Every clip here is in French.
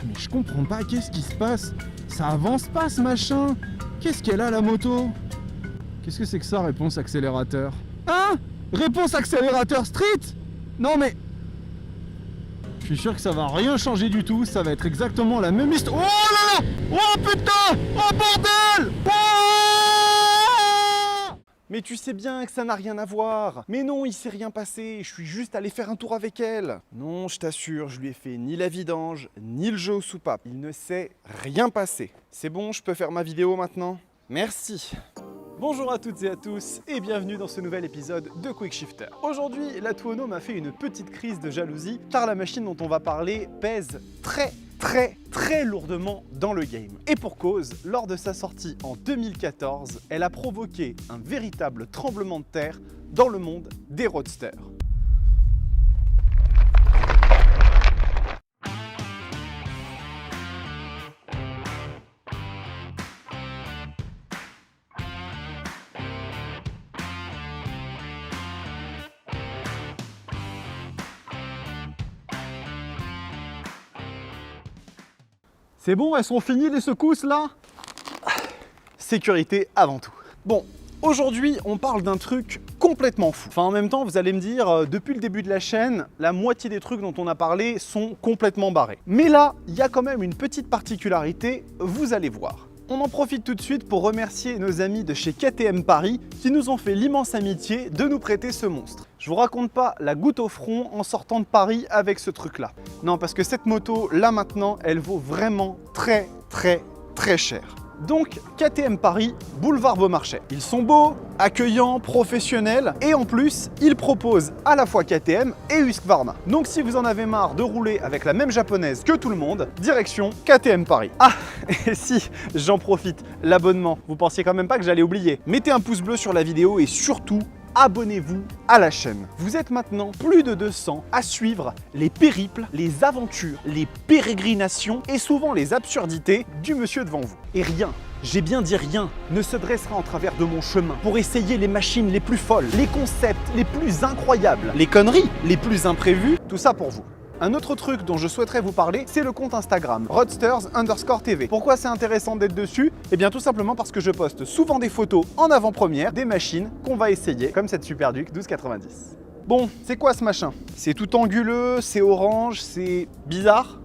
Mais je comprends pas, qu'est-ce qui se passe? Ça avance pas ce machin. Qu'est-ce qu'elle a la moto? Qu'est-ce que c'est que ça, réponse accélérateur? Hein? Réponse accélérateur street? Non mais... Je suis sûr que ça va rien changer du tout, ça va être exactement la même histoire. Oh là là! Oh putain! Oh bordel! Oh! Mais tu sais bien que ça n'a rien à voir. Mais non, il s'est rien passé, je suis juste allé faire un tour avec elle. Non, je t'assure, je lui ai fait ni la vidange, ni le jeu aux soupapes. Il ne s'est rien passé. C'est bon, je peux faire ma vidéo maintenant? Merci. Bonjour à toutes et à tous et bienvenue dans ce nouvel épisode de Quick Shifter. Aujourd'hui, la Tuono m'a fait une petite crise de jalousie car la machine dont on va parler pèse très lourdement dans le game. Et pour cause, lors de sa sortie en 2014, elle a provoqué un véritable tremblement de terre dans le monde des roadsters. C'est bon, elles sont finies les secousses là? Sécurité avant tout. Bon, aujourd'hui on parle d'un truc complètement fou. Enfin en même temps vous allez me dire, depuis le début de la chaîne, la moitié des trucs dont on a parlé sont complètement barrés. Mais là, il y a quand même une petite particularité, vous allez voir. On en profite tout de suite pour remercier nos amis de chez KTM Paris qui nous ont fait l'immense amitié de nous prêter ce monstre. Je vous raconte pas la goutte au front en sortant de Paris avec ce truc là. Non, parce que cette moto là maintenant, elle vaut vraiment très cher. Donc KTM Paris, boulevard Beaumarchais. Ils sont beaux, accueillants, professionnels et en plus, ils proposent à la fois KTM et Husqvarna. Donc si vous en avez marre de rouler avec la même japonaise que tout le monde, direction KTM Paris. Ah, et si, j'en profite, l'abonnement, vous pensiez quand même pas que j'allais oublier. Mettez un pouce bleu sur la vidéo et surtout, abonnez-vous à la chaîne. Vous êtes maintenant plus de 200 à suivre les périples, les aventures, les pérégrinations et souvent les absurdités du monsieur devant vous. Et rien, j'ai bien dit rien, ne se dressera en travers de mon chemin pour essayer les machines les plus folles, les concepts les plus incroyables, les conneries les plus imprévues, tout ça pour vous. Un autre truc dont je souhaiterais vous parler, c'est le compte Instagram, roadsters_tv. Pourquoi c'est intéressant d'être dessus? Eh bien tout simplement parce que je poste souvent des photos en avant-première des machines qu'on va essayer, comme cette Superduke 1290. Bon, c'est quoi ce machin? C'est tout anguleux, c'est orange, c'est bizarre.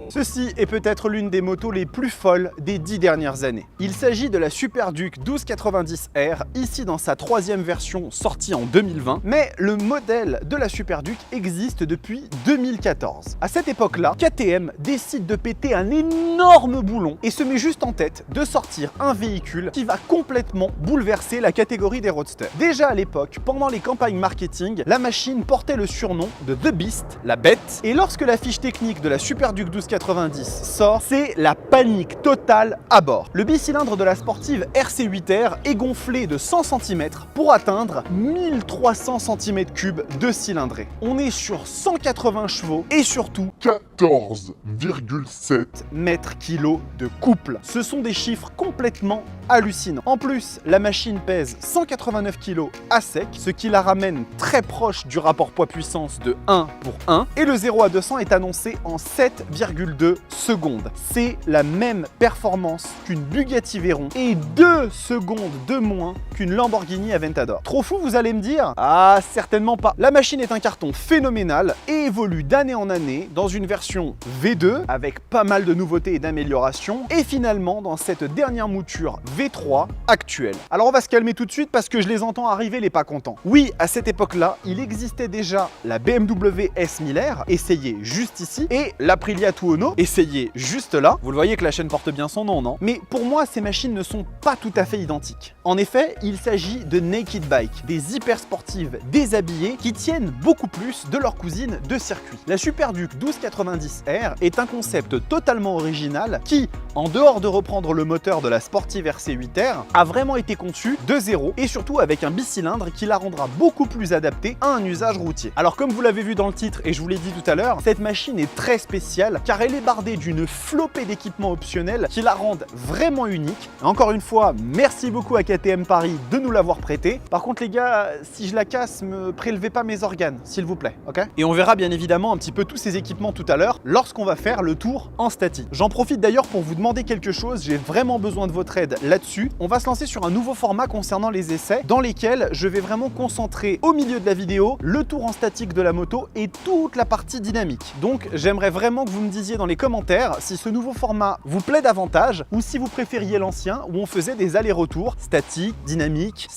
Ceci est peut-être l'une des motos les plus folles des 10 dernières années. Il s'agit de la Superduke 1290R, ici dans sa 3e version sortie en 2020, mais le modèle de la Superduke existe depuis 2014. À cette époque-là, KTM décide de péter un énorme boulon et se met juste en tête de sortir un véhicule qui va complètement bouleverser la catégorie des roadsters. Déjà à l'époque, pendant les campagnes marketing, la machine portait le surnom de The Beast, la bête, et lorsque la fiche technique de la Superduke 1290 sort, c'est la panique totale à bord. Le bicylindre de la sportive RC8R est gonflé de 100 cm pour atteindre 1300 cm3 de cylindrée. On est sur 180 chevaux et surtout 14,7 mètres-kilos de couple. Ce sont des chiffres complètement hallucinants. En plus, la machine pèse 189 kg à sec, ce qui la ramène très proche du rapport poids-puissance de 1 pour 1. Et le 0 à 200 est annoncé en 7,2 secondes. C'est la même performance qu'une Bugatti Veyron et 2 secondes de moins qu'une Lamborghini Aventador. Trop fou, vous allez me dire? Ah, certainement pas. La machine est un carton phénoménal et évolue d'année en année dans une version V2 avec pas mal de nouveautés et d'améliorations et finalement dans cette dernière mouture V3 actuelle. Alors on va se calmer tout de suite parce que je les entends arriver les pas contents. Oui, à cette époque-là, il existait déjà la BMW S1000R, essayée juste ici, et l'Aprilia Tuono, essayée juste là. Vous le voyez que la chaîne porte bien son nom, non? Mais pour moi, ces machines ne sont pas tout à fait identiques. En effet, il s'agit de naked bike, des hyper sportives déshabillées qui tiennent beaucoup plus de leur cousine de circuit. La Superduke 1290R est un concept totalement original qui, en dehors de reprendre le moteur de la Sportive RC8R, a vraiment été conçue de zéro et surtout avec un bicylindre qui la rendra beaucoup plus adaptée à un usage routier. Alors comme vous l'avez vu dans le titre et je vous l'ai dit tout à l'heure, cette machine est très spéciale car elle est bardée d'une flopée d'équipements optionnels qui la rendent vraiment unique. Et encore une fois, merci beaucoup à KTM Paris de nous l'avoir prêté. Par contre les gars, si je la casse, me prélevez pas mes organes, s'il vous plaît, ok? Et on verra bien évidemment un petit peu tous ces équipements tout à l'heure lorsqu'on va faire le tour en statique. J'en profite d'ailleurs pour vous demander quelque chose, j'ai vraiment besoin de votre aide là-dessus. On va se lancer sur un nouveau format concernant les essais dans lesquels je vais vraiment concentrer au milieu de la vidéo le tour en statique de la moto et toute la partie dynamique. Donc j'aimerais vraiment que vous me disiez dans les commentaires si ce nouveau format vous plaît davantage ou si vous préfériez l'ancien où on faisait des allers-retours statique, dynamique,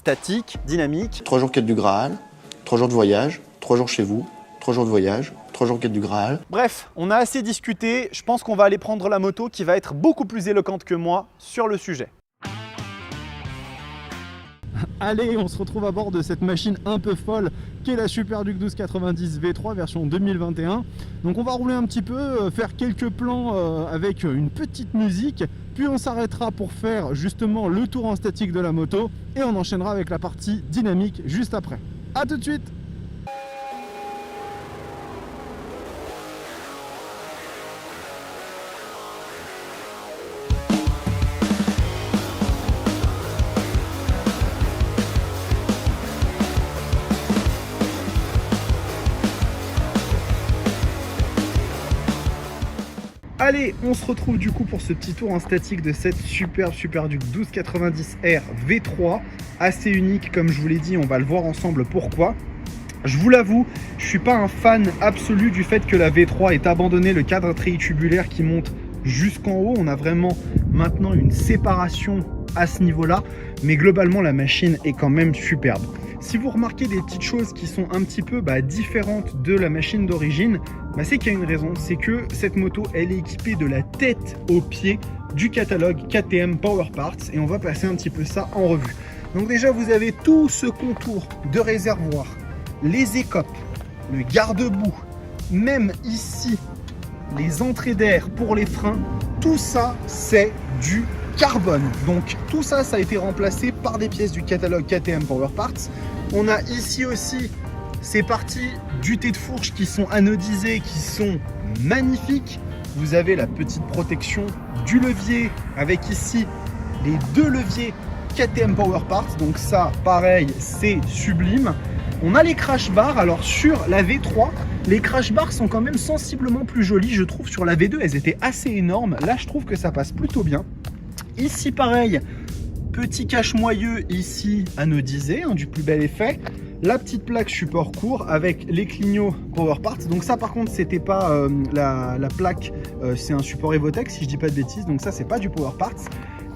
3 jours quête du Graal, 3 jours de voyage, 3 jours chez vous, 3 jours de voyage, 3 jours quête du Graal. Bref, on a assez discuté, je pense qu'on va aller prendre la moto qui va être beaucoup plus éloquente que moi sur le sujet. Allez, on se retrouve à bord de cette machine un peu folle qu'est la Superduc 1290 V3 version 2021. Donc on va rouler un petit peu, faire quelques plans avec une petite musique, puis on s'arrêtera pour faire justement le tour en statique de la moto et on enchaînera avec la partie dynamique juste après. A tout de suite! Allez, on se retrouve du coup pour ce petit tour en statique de cette superbe Superduc 1290R V3, assez unique comme je vous l'ai dit, on va le voir ensemble pourquoi. Je vous l'avoue, je suis pas un fan absolu du fait que la V3 ait abandonné le cadre trétubulaire qui monte jusqu'en haut. On a vraiment maintenant une séparation à ce niveau-là, mais globalement la machine est quand même superbe. Si vous remarquez des petites choses qui sont un petit peu différentes de la machine d'origine, c'est qu'il y a une raison, c'est que cette moto elle est équipée de la tête aux pieds du catalogue KTM Power Parts et on va passer un petit peu ça en revue. Donc déjà vous avez tout ce contour de réservoir, les écopes, le garde-boue, même ici les entrées d'air pour les freins, tout ça c'est du carbone. Donc tout ça, ça a été remplacé par des pièces du catalogue KTM Power Parts. On a ici aussi ces parties du thé de fourche qui sont anodisées, qui sont magnifiques. Vous avez la petite protection du levier avec ici les deux leviers KTM Power Parts. Donc ça, pareil, c'est sublime. On a les crash bars. Alors sur la V3, les crash bars sont quand même sensiblement plus jolis. Je trouve sur la V2, elles étaient assez énormes. Là, je trouve que ça passe plutôt bien. Ici, pareil, petit cache-moyeu ici anodisé, du plus bel effet. La petite plaque support court avec les clignots Power Parts. Donc ça, par contre, c'était pas la plaque, c'est un support Evotech, si je dis pas de bêtises. Donc ça, c'est pas du Power Parts.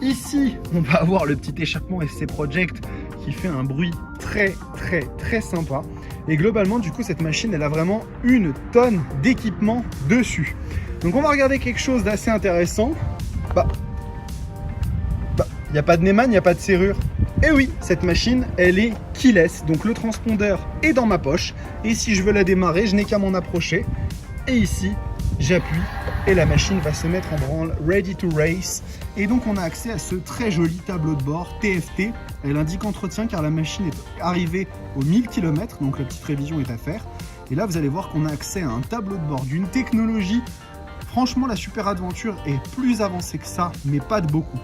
Ici, on va avoir le petit échappement FC Project qui fait un bruit très sympa. Et globalement, du coup, cette machine, elle a vraiment une tonne d'équipement dessus. Donc on va regarder quelque chose d'assez intéressant. Il n'y a pas de Neyman, il n'y a pas de serrure. Et oui, cette machine, elle est keyless. Donc le transpondeur est dans ma poche. Et si je veux la démarrer, je n'ai qu'à m'en approcher. Et ici, j'appuie et la machine va se mettre en branle, ready to race. Et donc on a accès à ce très joli tableau de bord TFT. Elle indique entretien car la machine est arrivée aux 1000 km, donc la petite révision est à faire. Et là, vous allez voir qu'on a accès à un tableau de bord d'une technologie. Franchement, la Super Adventure est plus avancée que ça, mais pas de beaucoup.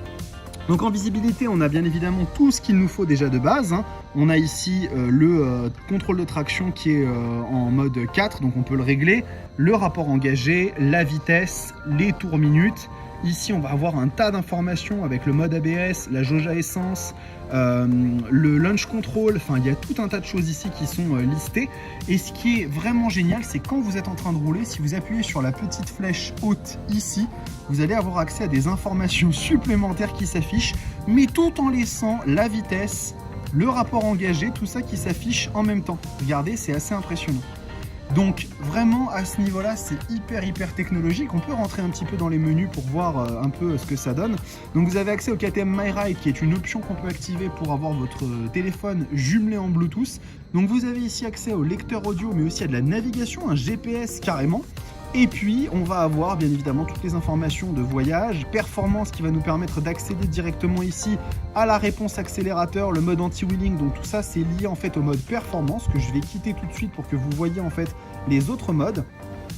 Donc en visibilité, on a bien évidemment tout ce qu'il nous faut déjà de base. On a ici le contrôle de traction qui est en mode 4, donc on peut le régler. Le rapport engagé, la vitesse, les tours minutes. Ici, on va avoir un tas d'informations avec le mode ABS, la jauge à essence, le launch control. Enfin, il y a tout un tas de choses ici qui sont listées. Et ce qui est vraiment génial, c'est quand vous êtes en train de rouler, si vous appuyez sur la petite flèche haute ici, vous allez avoir accès à des informations supplémentaires qui s'affichent, mais tout en laissant la vitesse, le rapport engagé, tout ça qui s'affiche en même temps. Regardez, c'est assez impressionnant. Donc vraiment à ce niveau-là, c'est hyper technologique. On peut rentrer un petit peu dans les menus pour voir un peu ce que ça donne. Donc vous avez accès au KTM MyRide qui est une option qu'on peut activer pour avoir votre téléphone jumelé en Bluetooth. Donc vous avez ici accès au lecteur audio mais aussi à de la navigation, un GPS carrément. Et puis, on va avoir bien évidemment toutes les informations de voyage, performance qui va nous permettre d'accéder directement ici à la réponse accélérateur, le mode anti-wheeling. Donc tout ça, c'est lié en fait au mode performance que je vais quitter tout de suite pour que vous voyez en fait les autres modes.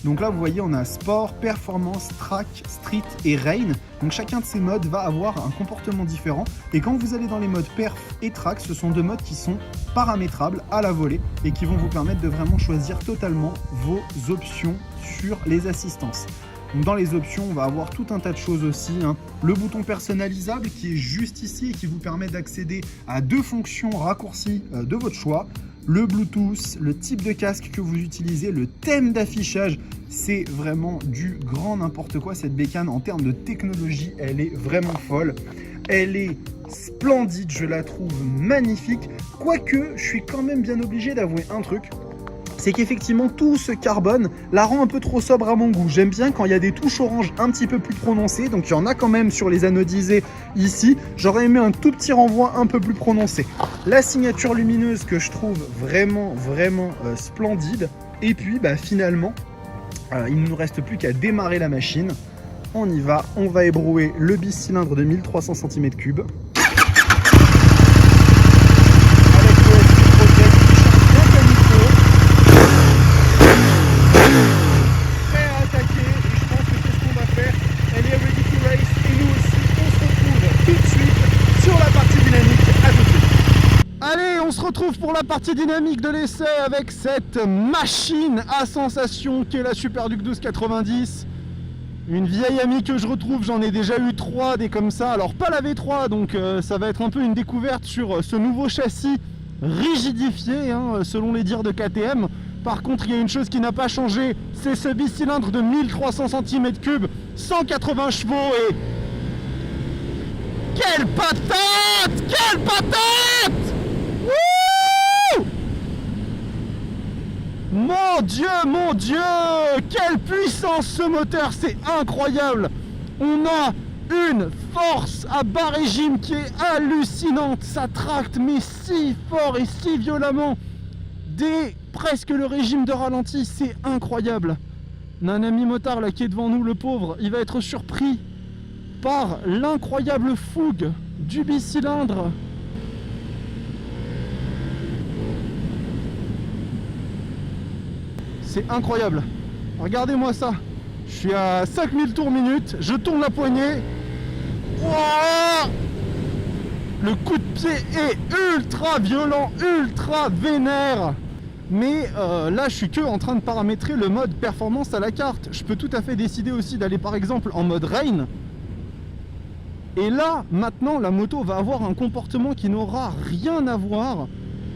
Donc là, vous voyez, on a sport, performance, track, street et rain. Donc chacun de ces modes va avoir un comportement différent. Et quand vous allez dans les modes perf et track, ce sont deux modes qui sont paramétrables à la volée et qui vont vous permettre de vraiment choisir totalement vos options sur les assistances. Donc dans les options, on va avoir tout un tas de choses aussi, hein. Le bouton personnalisable qui est juste ici et qui vous permet d'accéder à deux fonctions raccourcies de votre choix. Le Bluetooth, le type de casque que vous utilisez, le thème d'affichage, c'est vraiment du grand n'importe quoi. Cette bécane, en termes de technologie, elle est vraiment folle. Elle est splendide, je la trouve magnifique. Quoique, je suis quand même bien obligé d'avouer un truc. C'est qu'effectivement tout ce carbone la rend un peu trop sobre à mon goût. J'aime bien quand il y a des touches orange un petit peu plus prononcées, donc il y en a quand même sur les anodisés ici. J'aurais aimé un tout petit renvoi un peu plus prononcé. La signature lumineuse que je trouve vraiment splendide. Et puis finalement, il ne nous reste plus qu'à démarrer la machine. On y va, on va ébrouer le bicylindre de 1300 cm3. Pour la partie dynamique de l'essai avec cette machine à sensation qui est la Super Duke 1290. Une vieille amie que je retrouve, j'en ai déjà eu 3 des comme ça, alors pas la V3, donc ça va être un peu une découverte sur ce nouveau châssis rigidifié, hein, selon les dires de KTM. Par contre, il y a une chose qui n'a pas changé, c'est ce bicylindre de 1300 cm3, 180 chevaux et... Quelle patate! Quelle patate! Mon Dieu, quelle puissance ce moteur, c'est incroyable. On a une force à bas régime qui est hallucinante. Ça tracte mais si fort et si violemment dès presque le régime de ralenti, c'est incroyable. On a un ami motard là qui est devant nous, le pauvre, il va être surpris par l'incroyable fougue du bicylindre. C'est incroyable. Regardez-moi ça. Je suis à 5000 tours minute. Je tourne la poignée. Wow, le coup de pied est ultra violent, ultra vénère. Mais là, je suis que en train de paramétrer le mode performance à la carte. Je peux tout à fait décider aussi d'aller par exemple en mode rain. Et là, maintenant, la moto va avoir un comportement qui n'aura rien à voir.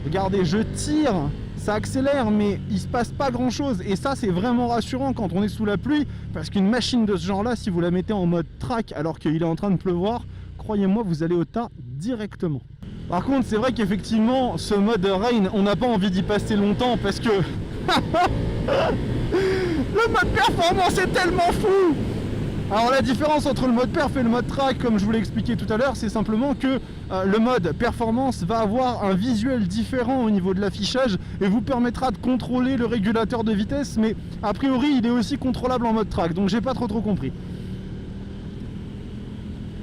Regardez, je tire. Ça accélère mais il se passe pas grand chose et ça c'est vraiment rassurant quand on est sous la pluie parce qu'une machine de ce genre là, si vous la mettez en mode track alors qu'il est en train de pleuvoir, croyez-moi vous allez au tas directement. Par contre c'est vrai qu'effectivement ce mode rain, on n'a pas envie d'y passer longtemps parce que le mode performance est tellement fou. Alors la différence entre le mode perf et le mode track, comme je vous l'ai expliqué tout à l'heure, c'est simplement que le mode performance va avoir un visuel différent au niveau de l'affichage et vous permettra de contrôler le régulateur de vitesse, mais a priori il est aussi contrôlable en mode track, donc j'ai pas trop compris.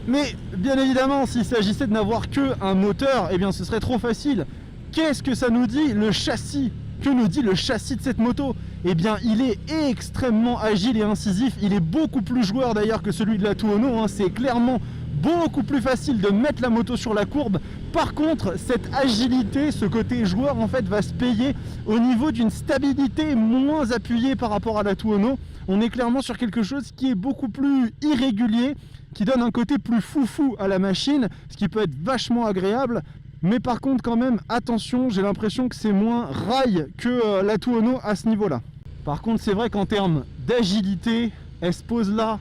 Mais bien évidemment, s'il s'agissait de n'avoir que un moteur, eh bien ce serait trop facile. Qu'est-ce que ça nous dit le châssis? Que nous dit le châssis de cette moto? Eh bien il est extrêmement agile et incisif, il est beaucoup plus joueur d'ailleurs que celui de la Tuono, hein. C'est clairement beaucoup plus facile de mettre la moto sur la courbe. Par contre cette agilité, ce côté joueur en fait va se payer au niveau d'une stabilité moins appuyée par rapport à la Tuono. On est clairement sur quelque chose qui est beaucoup plus irrégulier, qui donne un côté plus foufou à la machine, ce qui peut être vachement agréable. Mais par contre quand même attention, j'ai l'impression que c'est moins rail que la Tuono à ce niveau là. Par contre c'est vrai qu'en termes d'agilité, elle se pose là,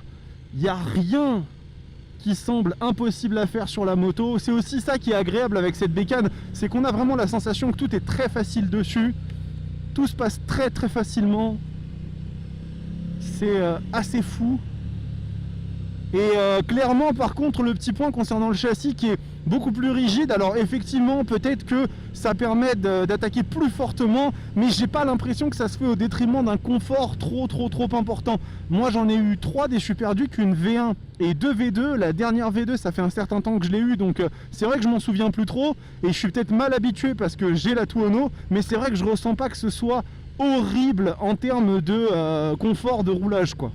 il n'y a rien qui semble impossible à faire sur la moto. C'est aussi ça qui est agréable avec cette bécane, c'est qu'on a vraiment la sensation que tout est très facile dessus, tout se passe très facilement, c'est assez fou. Et clairement par contre le petit point concernant le châssis qui est beaucoup plus rigide. Alors effectivement, peut-être que ça permet d'attaquer plus fortement, mais j'ai pas l'impression que ça se fait au détriment d'un confort trop important. Moi j'en ai eu 3 des Super Duke, une V1 et 2 V2. La dernière V2, ça fait un certain temps que je l'ai eu, donc c'est vrai que je m'en souviens plus trop, et je suis peut-être mal habitué parce que j'ai la Tuono, mais c'est vrai que je ressens pas que ce soit horrible en termes de confort de roulage, quoi.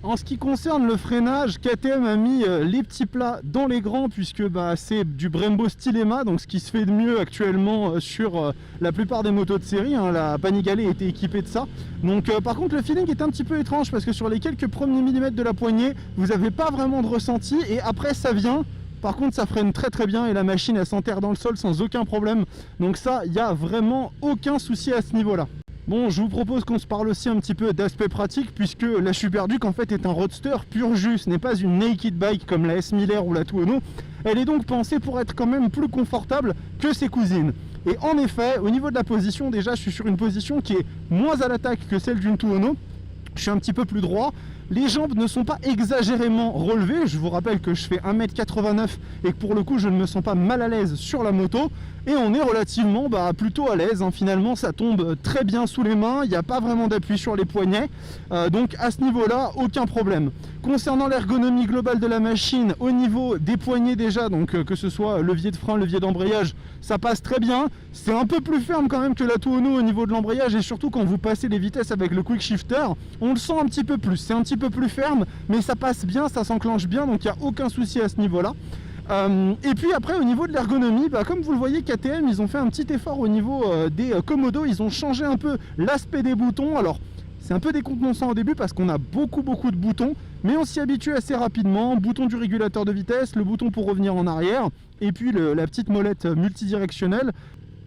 En ce qui concerne le freinage, KTM a mis les petits plats dans les grands, puisque c'est du Brembo Stylema, donc ce qui se fait de mieux actuellement sur la plupart des motos de série, hein. La Panigale était équipée de ça. Donc par contre le feeling est un petit peu étrange, parce que sur les quelques premiers millimètres de la poignée, vous n'avez pas vraiment de ressenti, et après ça vient. Par contre ça freine très bien, et la machine elle s'enterre dans le sol sans aucun problème. Donc ça, il n'y a vraiment aucun souci à ce niveau-là. Bon, je vous propose qu'on se parle aussi un petit peu d'aspect pratique, puisque la Super Duke en fait est un roadster pur jus, ce n'est pas une naked bike comme la S Miller ou la Tuono. Elle est donc pensée pour être quand même plus confortable que ses cousines. Et en effet, au niveau de la position, déjà je suis sur une position qui est moins à l'attaque que celle d'une Tuono. Je suis un petit peu plus droit, les jambes ne sont pas exagérément relevées, je vous rappelle que je fais 1m89 et que pour le coup je ne me sens pas mal à l'aise sur la moto, et on est relativement plutôt à l'aise, hein. Finalement ça tombe très bien sous les mains, il n'y a pas vraiment d'appui sur les poignets, donc à ce niveau là aucun problème. Concernant l'ergonomie globale de la machine, au niveau des poignets déjà, donc que ce soit levier de frein, levier d'embrayage, ça passe très bien. C'est un peu plus ferme quand même que la Tuono au niveau de l'embrayage, et surtout quand vous passez les vitesses avec le quick shifter, on le sent un petit peu plus, c'est un petit peu plus ferme, mais ça passe bien, ça s'enclenche bien, donc il n'y a aucun souci à ce niveau là. Et puis après au niveau de l'ergonomie, comme vous le voyez, KTM ils ont fait un petit effort au niveau des commodos, ils ont changé un peu l'aspect des boutons. Alors c'est un peu décontenançant au début parce qu'on a beaucoup de boutons, mais on s'y habitue assez rapidement. Bouton du régulateur de vitesse, le bouton pour revenir en arrière, et puis la petite molette multidirectionnelle.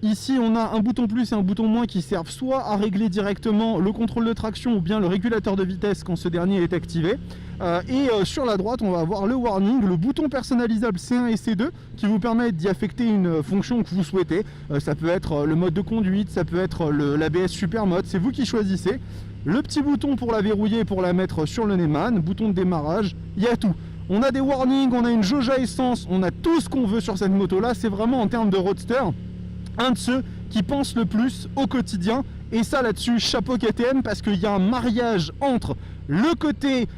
Ici on a un bouton plus et un bouton moins qui servent soit à régler directement le contrôle de traction ou bien le régulateur de vitesse quand ce dernier est activé. Sur la droite on va avoir le warning, le bouton personnalisable C1 et C2 qui vous permettent d'y affecter une fonction que vous souhaitez. Ça peut être le mode de conduite, ça peut être l'ABS Super Mode, c'est vous qui choisissez. Le petit bouton pour la verrouiller et pour la mettre sur le Neyman, bouton de démarrage, il y a tout. On a des warnings, on a une jauge à essence, on a tout ce qu'on veut sur cette moto là. C'est vraiment en termes de roadster un de ceux qui pensent le plus au quotidien, et ça là-dessus chapeau KTM, parce qu'il y a un mariage entre le côté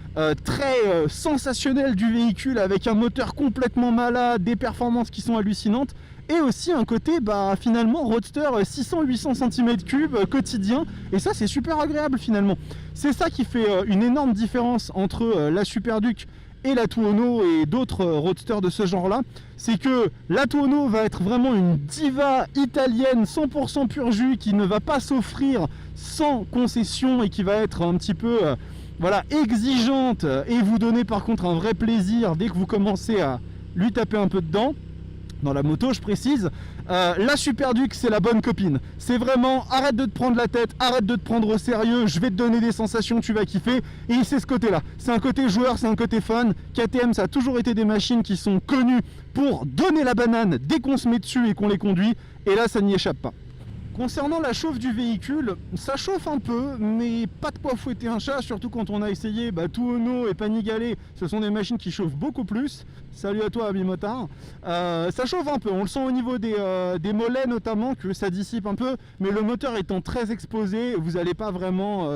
très sensationnel du véhicule avec un moteur complètement malade, des performances qui sont hallucinantes, et aussi un côté finalement roadster 600-800 cm3 quotidien, et ça c'est super agréable finalement. C'est ça qui fait une énorme différence entre la Super Duke et la Tuono et d'autres roadsters de ce genre là, c'est que la Tuono va être vraiment une diva italienne 100% pur jus, qui ne va pas s'offrir sans concession et qui va être un petit peu exigeante, et vous donner par contre un vrai plaisir dès que vous commencez à lui taper un peu dedans. Dans la moto, je précise, la Super Duke c'est la bonne copine. C'est vraiment arrête de te prendre la tête, arrête de te prendre au sérieux, je vais te donner des sensations, tu vas kiffer. Et c'est ce côté là, c'est un côté joueur, c'est un côté fun. KTM ça a toujours été des machines qui sont connues pour donner la banane dès qu'on se met dessus et qu'on les conduit, et là ça n'y échappe pas. Concernant la chauffe du véhicule, ça chauffe un peu, mais pas de quoi fouetter un chat, surtout quand on a essayé Tuono et Panigale, ce sont des machines qui chauffent beaucoup plus. Salut à toi ami motard. Ça chauffe un peu, on le sent au niveau des mollets notamment, que ça dissipe un peu, mais le moteur étant très exposé, vous n'allez pas vraiment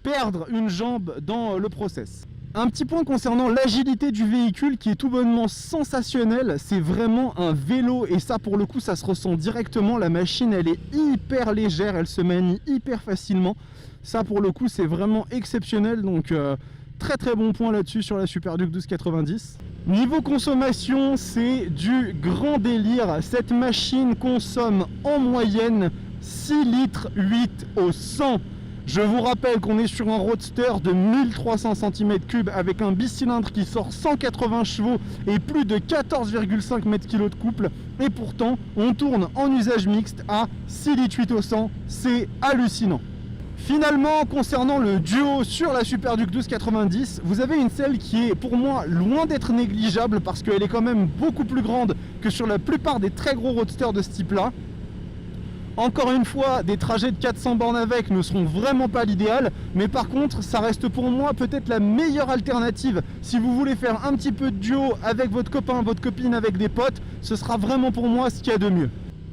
perdre une jambe dans le process. Un petit point concernant l'agilité du véhicule qui est tout bonnement sensationnel, c'est vraiment un vélo, et ça pour le coup ça se ressent directement. La machine elle est hyper légère, elle se manie hyper facilement, ça pour le coup c'est vraiment exceptionnel, donc très bon point là-dessus sur la Super Duke 1290. Niveau consommation c'est du grand délire, cette machine consomme en moyenne 6 litres 8 au 100. Je vous rappelle qu'on est sur un roadster de 1300 cm3 avec un bicylindre qui sort 180 chevaux et plus de 14,5 m/kg de couple, et pourtant on tourne en usage mixte à 6 litres 8 au 100, c'est hallucinant. Finalement, concernant le duo sur la Super Duke 1290, vous avez une selle qui est pour moi loin d'être négligeable, parce qu'elle est quand même beaucoup plus grande que sur la plupart des très gros roadsters de ce type là. Encore une fois, des trajets de 400 bornes avec ne seront vraiment pas l'idéal, mais par contre, ça reste pour moi peut-être la meilleure alternative. Si vous voulez faire un petit peu de duo avec votre copain, votre copine, avec des potes, ce sera vraiment pour moi ce qu'il y a de mieux.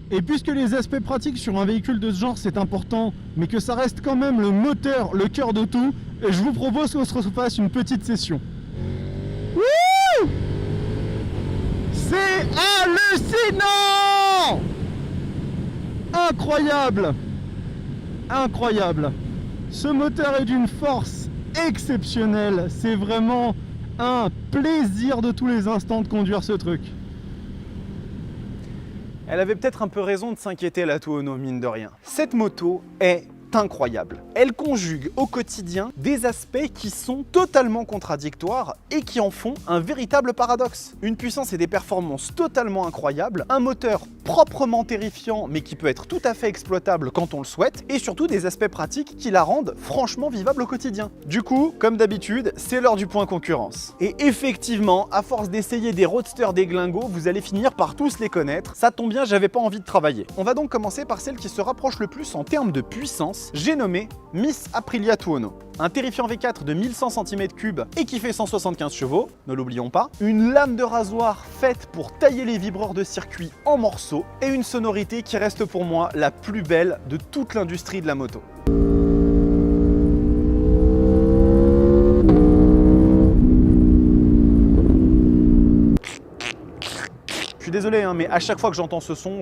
Et puisque les aspects pratiques sur un véhicule de ce genre c'est important, mais que ça reste quand même le moteur, le cœur de tout, je vous propose qu'on se refasse une petite session. Wouh! C'est hallucinant! Incroyable! Incroyable! Ce moteur est d'une force exceptionnelle. C'est vraiment un plaisir de tous les instants de conduire ce truc. Elle avait peut-être un peu raison de s'inquiéter, la Tuono, mine de rien. Cette moto est incroyable. Elle conjugue au quotidien des aspects qui sont totalement contradictoires et qui en font un véritable paradoxe. Une puissance et des performances totalement incroyables, un moteur proprement terrifiant mais qui peut être tout à fait exploitable quand on le souhaite, et surtout des aspects pratiques qui la rendent franchement vivable au quotidien. Du coup, comme d'habitude, c'est l'heure du point concurrence. Et effectivement, à force d'essayer des roadsters déglingos, vous allez finir par tous les connaître. Ça tombe bien, j'avais pas envie de travailler. On va donc commencer par celle qui se rapproche le plus en termes de puissance. J'ai nommé Miss Aprilia Tuono. Un terrifiant V4 de 1100 cm3 et qui fait 175 chevaux, ne l'oublions pas. Une lame de rasoir faite pour tailler les vibreurs de circuit en morceaux et une sonorité qui reste pour moi la plus belle de toute l'industrie de la moto. Je suis désolé, mais à chaque fois que j'entends ce son,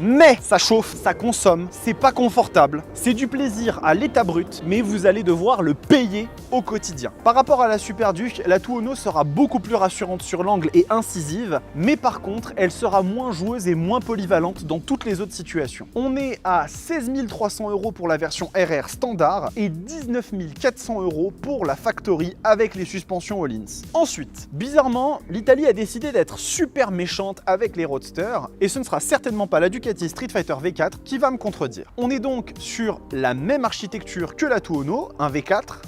Mais ça chauffe, ça consomme, c'est pas confortable, c'est du plaisir à l'état brut, mais vous allez devoir le payer au quotidien. Par rapport à la Super Duke, la Tuono sera beaucoup plus rassurante sur l'angle et incisive, mais par contre, elle sera moins joueuse et moins polyvalente dans toutes les autres situations. On est à 16 300 € pour la version RR standard et 19 400 € pour la Factory avec les suspensions Öhlins. Ensuite, bizarrement, l'Italie a décidé d'être super méchante avec les roadsters, et ce ne sera certainement pas la Ducati Street Fighter V4 qui va me contredire. On est donc sur la même architecture que la Tuono, un V4.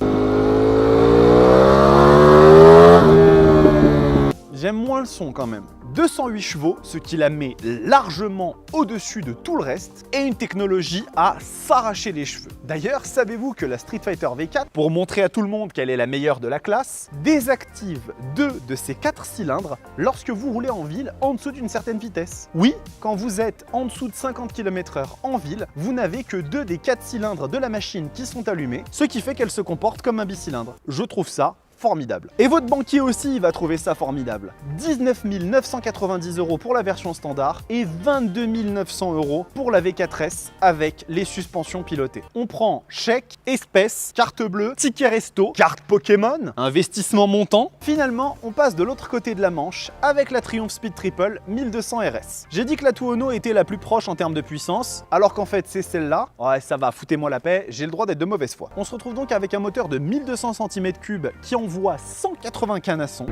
J'aime moins le son quand même. 208 chevaux, ce qui la met largement au-dessus de tout le reste, et une technologie à s'arracher les cheveux. D'ailleurs, savez-vous que la Street Fighter V4, pour montrer à tout le monde qu'elle est la meilleure de la classe, désactive 2 de ses 4 cylindres lorsque vous roulez en ville en dessous d'une certaine vitesse. Oui, quand vous êtes en dessous de 50 km/h en ville, vous n'avez que 2 des 4 cylindres de la machine qui sont allumés, ce qui fait qu'elle se comporte comme un bicylindre. Je trouve ça formidable. Et votre banquier aussi va trouver ça formidable. 19 990 € pour la version standard et 22 900 € pour la V4S avec les suspensions pilotées. On prend chèque, espèce, carte bleue, ticket resto, carte Pokémon, investissement montant. Finalement, on passe de l'autre côté de la Manche avec la Triumph Speed Triple 1200 RS. J'ai dit que la Tuono était la plus proche en termes de puissance, alors qu'en fait c'est celle-là. Ouais, ça va, foutez-moi la paix, j'ai le droit d'être de mauvaise foi. On se retrouve donc avec un moteur de 1200 cm3 qui envoie 180 canassons.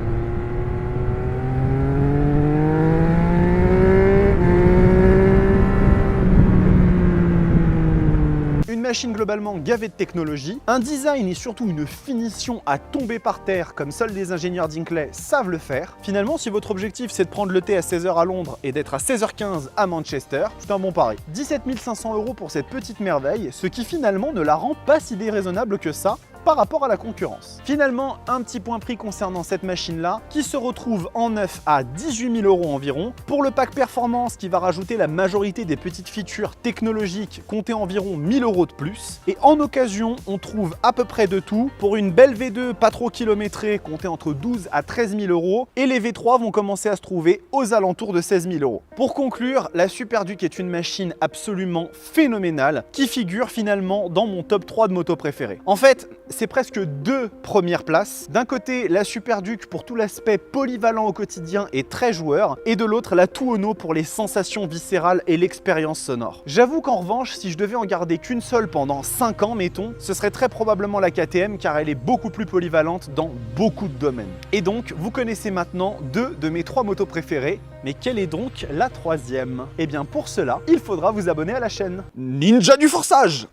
Une machine globalement gavée de technologie, un design et surtout une finition à tomber par terre comme seuls les ingénieurs d'Hinckley savent le faire. Finalement, si votre objectif c'est de prendre le thé à 16 h à Londres et d'être à 16 h 15 à Manchester, c'est un bon pari. 17 500 € pour cette petite merveille, ce qui finalement ne la rend pas si déraisonnable que ça par rapport à la concurrence. Finalement, un petit point prix concernant cette machine-là, qui se retrouve en neuf à 18 000 € environ. Pour le pack performance qui va rajouter la majorité des petites features technologiques, comptez environ 1 000 € de plus. Et en occasion, on trouve à peu près de tout. Pour une belle V2 pas trop kilométrée, comptez entre 12 à 13 000 €. Et les V3 vont commencer à se trouver aux alentours de 16 000 €. Pour conclure, la Super Duke est une machine absolument phénoménale qui figure finalement dans mon top 3 de motos préférées. En fait, c'est presque 2 premières places. D'un côté, la Super Duke pour tout l'aspect polyvalent au quotidien et très joueur, et de l'autre, la Tuono pour les sensations viscérales et l'expérience sonore. J'avoue qu'en revanche, si je devais en garder qu'une seule pendant 5 ans, mettons, ce serait très probablement la KTM car elle est beaucoup plus polyvalente dans beaucoup de domaines. Et donc, vous connaissez maintenant 2 de mes 3 motos préférées, mais quelle est donc la 3e? Eh bien pour cela, il faudra vous abonner à la chaîne. Ninja du forçage!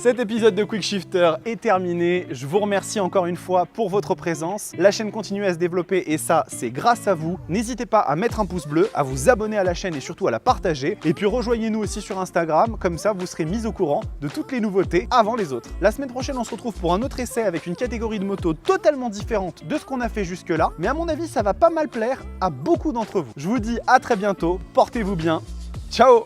Cet épisode de Quick Shifter est terminé. Je vous remercie encore une fois pour votre présence. La chaîne continue à se développer et ça, c'est grâce à vous. N'hésitez pas à mettre un pouce bleu, à vous abonner à la chaîne et surtout à la partager. Et puis rejoignez-nous aussi sur Instagram, comme ça vous serez mis au courant de toutes les nouveautés avant les autres. La semaine prochaine, on se retrouve pour un autre essai avec une catégorie de moto totalement différente de ce qu'on a fait jusque-là. Mais à mon avis, ça va pas mal plaire à beaucoup d'entre vous. Je vous dis à très bientôt, portez-vous bien. Ciao!